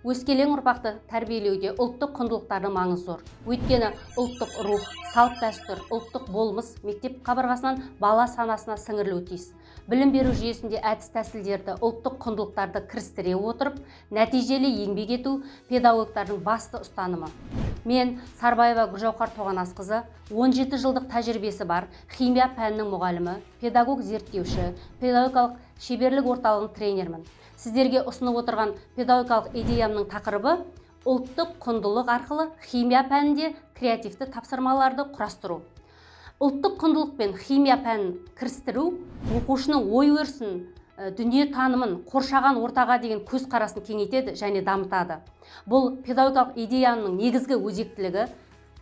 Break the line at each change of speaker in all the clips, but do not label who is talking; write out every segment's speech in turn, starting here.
Өскелең ұрпақты тәрбиелеуде ұлттық құндылықтардың маңызы зор. Өйткені ұлттық рух, салт дәстүр, ұлттық болмыс мектеп қабырғасынан бала санасына сіңірілуі тиіс. Білім беру жүйесінде әдіс тәсілдерді, ұлттық құндылықтарды кірістіре отырып, нәтижелі еңбек ету педагогтардың басты ұстанымы. Мен Сарбаева Гүлжауһар Тоғанасқызы, 17 жылдық тәжірибесі бар химия пәнінің мұғалімі, педагог зерттеуші, педагогикалық шеберлік орталығының тренермін. Сіздерге ұсынып отырған педагогикалық идеямның тақырыбы ұлттық құндылық арқылы химия пәнінде креативті тапсырмаларды құрастыру. Ұлттық құндылық пен химия пәнін кірістіру оқушының ой өрісін, дүние танымын, қоршаған ортаға деген көзқарасын кеңейтеді және дамытады. Бұл педагогикалық идеяның негізгі өзектілігі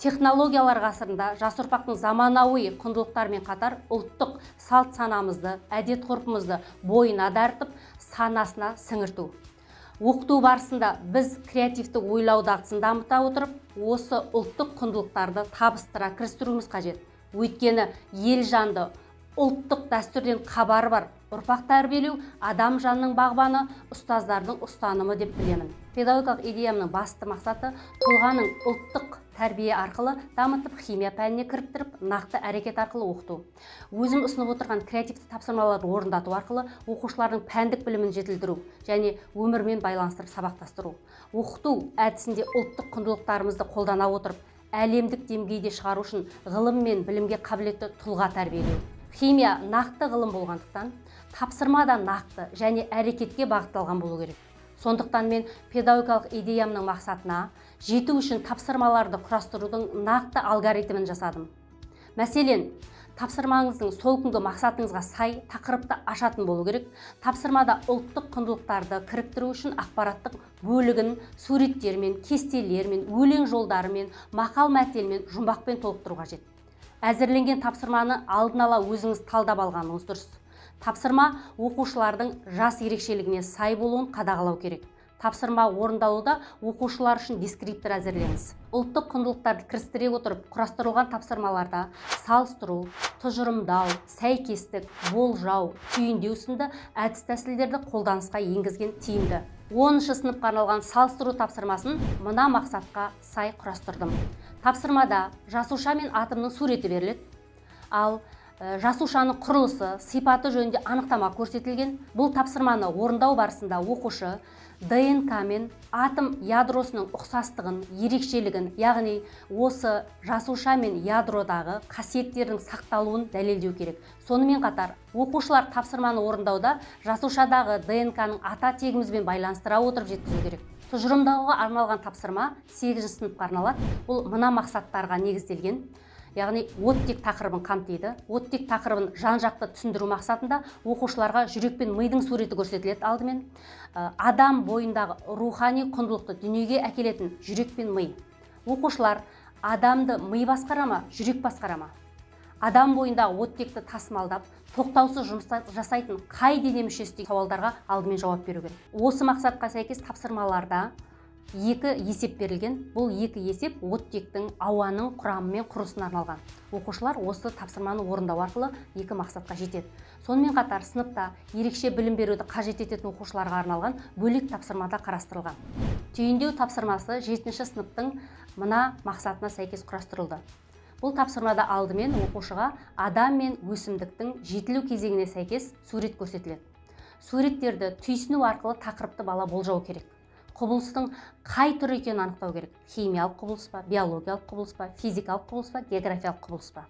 технологиялар ғасырында жас ұрпақтың заманауи құндылықтармен қатар ұлттық салт санамызды, әдет ғұрпымызды бойына дарытып, санасына сіңірту. Оқыту барысында біз креативті ойлау дағдысын дамыта отырып, осы ұлттық құндылықтарды табыстыра кірістіруіміз қажет. Өйткені ел жанды ұлттық дәстүрден хабары бар ұрпақ тәрбиелеу адам жанның бағбаны, ұстаздардың ұстанымы деп білемін. Педагогикалық идеямның басты мақсаты тұлғаның ұлттық тәрбие арқылы дамытып, химия пәніне кіріктіріп, нақты әрекет арқылы оқыту. Өзім ұсынып отырған креативті тапсырмаларды орындату арқылы оқушылардың пәндік білімін жетілдіру және өмірмен байланыстырып сабақтастыру. Оқыту әдісінде ұлттық құндылықтарымызды қолдана отырып, әлемдік деңгейде шығару үшін ғылым мен білімге қабілетті тұлға тәрбиелеу. Химия нақты ғылым болғандықтан, тапсырма да нақты және әрекетке бағытталған болу керек. Сондықтан мен педагогикалық идеямның мақсатына жету үшін тапсырмаларды құрастырудың нақты алгоритмін жасадым. Мәселен, тапсырмаңыздың сол күнгі мақсатыңызға сай тақырыпты ашатын болу керек. Тапсырмада ұлттық құндылықтарды кіріктіру үшін ақпараттық бөлігін суреттермен, кестелермен, өлең жолдарымен, мақал мәтелмен, жұмбақпен толықтыру қажет. Әзірленген тапсырманы алдын ала өзіңіз талдап алғаныңыз дұрыс. Тапсырма оқушылардың жас ерекшелігіне сай болуын қадағалау керек. Тапсырма орындалуда оқушылар үшін дескриптор әзірлеңіз. Ұлттық құндылықтарды кірістіре отырып, құрастырылған тапсырмаларда салыстыру, тұжырымдау, сәйкестік, болжау, түйіндеу сынды әдіс тәсілдерді қолданысқа енгізген тиімді. 10-шы сыныпқа арналған салыстыру тапсырмасын мына мақсатқа сай құрастырдым. Тапсырмада жасуша мен атомның суреті беріледі, ал жасушаның құрылысы, сипаты жөнінде анықтама көрсетілген. Бұл тапсырманы орындау барысында оқушы ДНК мен атом ядросының ұқсастығын, ерекшелігін, яғни осы жасуша мен ядродағы қасиеттердің сақталуын дәлелдеу керек. Сонымен қатар, оқушылар тапсырманы орындауда жасушадағы ДНК-ның ата тегімізбен байланыстыра отырып жеткізу керек. Тұжырымдауға арналған тапсырма 8-ші сыныпқа арналады. Бұл мына мақсаттарға негізделген. Яғни оттек тақырыбын қамтиды. Оттек тақырыбын жан-жақты түсіндіру мақсатында оқушыларға жүрек пен мидың суреті көрсетіледі алдымен. Адам бойындағы рухани құндылықты дүниеге әкелетін жүрек пен ми. Оқушылар адамды ми басқара ма, жүрек басқара ма? Адам бойындағы оттекті тасымалдап, тоқтаусыз жұмыс жасайтын қай дене мүшесі деген сауалдарға алдымен жауап беру керек. Осы мақсатқа сәйкес тапсырмаларда 2 есеп берілген. Бұл 2 есеп оттектің ауаның құрамы мен құрылысына арналған. Оқушылар осы тапсырманы орындау арқылы 2 мақсатқа жетеді. Сонымен қатар сыныпта ерекше білім беруді қажет ететін оқушыларға арналған бөлек тапсырмада қарастырылған. Түйіндеу тапсырмасы 7-ші сыныптың мына мақсатына сәйкес құрастырылды. Бұл тапсырмада алдымен оқушыға адам мен өсімдіктің жетілу кезеңіне сәйкес сурет көрсетіледі. Суреттерді түйсіну арқылы тақырыпты бала болжау керек. Құбылыстың қай түрі екенін анықтау керек. Химиялық құбылыс па, биологиялық құбылыс па, физикалық құбылыс па, географиялық құбылыс па.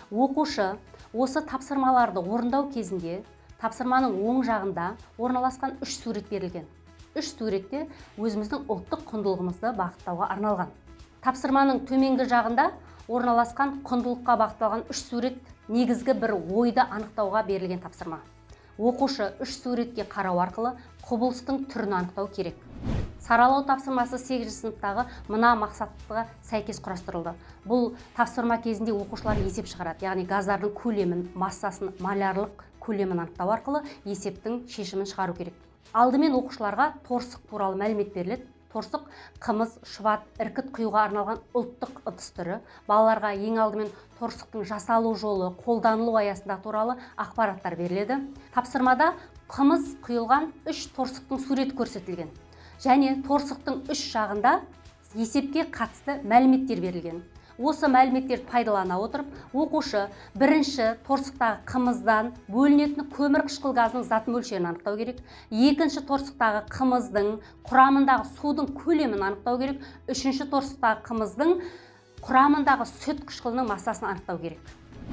Оқушы осы тапсырмаларды орындау кезінде тапсырманың оң жағында орналасқан 3 сурет берілген. 3 суретте өзіміздің ұлттық құндылығымызды бағыттауға арналған. Тапсырманың төменгі жағында орналасқан құндылыққа бағытталған 3 сурет негізгі бір ойды анықтауға берілген тапсырма. Оқушы 3 суретке қарау арқылы құбылыстың түрін анықтау керек. Саралау тапсырмасы 8-ші сыныптағы мына мақсатқа сәйкес құрастырылды. Бұл тапсырма кезінде оқушылар есеп шығарады, яғни газдардың көлемін, массасын, молярлық көлемін анықтау арқылы есептің шешімін шығару керек. Алдымен оқушыларға торсық туралы мәлімет беріледі. Торсық қымыз, шұбат, іркіт құюға арналған ұлттық ыдыс түрі. Балаларға ең алдымен торсықтың жасалу жолы, қолданылу аясында туралы ақпараттар беріледі. Тапсырмада қымыз құйылған 3 торсықтың суреті көрсетілген. және торсықтың үш жағында есепке қатысты мәліметтер берілген. Осы мәліметтерді пайдалана отырып, оқушы бірінші торсықтағы қымыздан бөлінетін көмір қышқыл газының зат мөлшерін анықтау керек. Екінші торсықтағы қымыздың құрамындағы судың көлемін анықтау керек. Үшінші торсықтағы қымыздың құрамындағы сүт қышқылының массасын анықтау керек.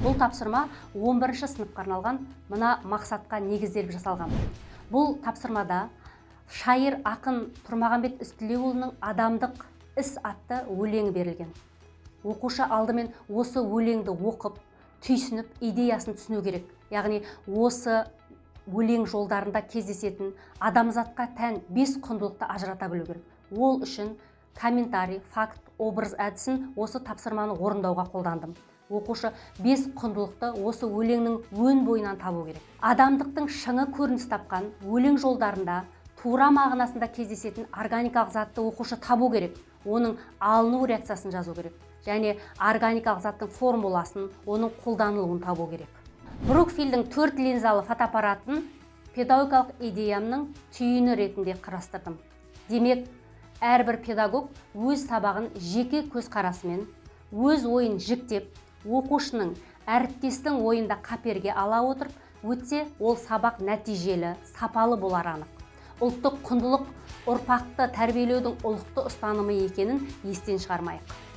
Бұл тапсырма 11-ші сыныпқа арналған мына мақсатқа негізделіп жасалған. Бұл тапсырмада шайыр ақын Тұрмағамбет Ізтілеуұлының «Адамдық іс» атты өлеңі берілген. Оқушы алдымен осы өлеңді оқып, түйсініп, идеясын түсіну керек. Яғни осы өлең жолдарында кездесетін адамзатқа тән 5 құндылықты ажырата білу керек. Ол үшін комментарий, факт, образ әдісін осы тапсырманы орындауға қолдандым. Оқушы 5 құндылықты осы өлеңнің өн бойынан табу керек. Адамдықтың шыңы көрініс тапқан өлең жолдарында тура мағынасында кездесетін органикалық затты оқушы табу керек. Оның алыну реакциясын жазу керек. Және органикалық заттың формуласын, оның қолданылуын табу керек. Брукфилдің 4 линзалы фотоаппаратын педагогикалық идеямның түйіні ретінде қарастырдым. Демек, әрбір педагог өз сабағын жеке көзқарасымен, өз ойын жіктеп, оқушының әріптестің ойында қаперге ала отырып, өтсе, ол сабақ нәтижелі, сапалы болары анық. Ұлттық құндылық ұрпақты тәрбиелеудің ұлықты ұстанымы екенін естен шығармайық.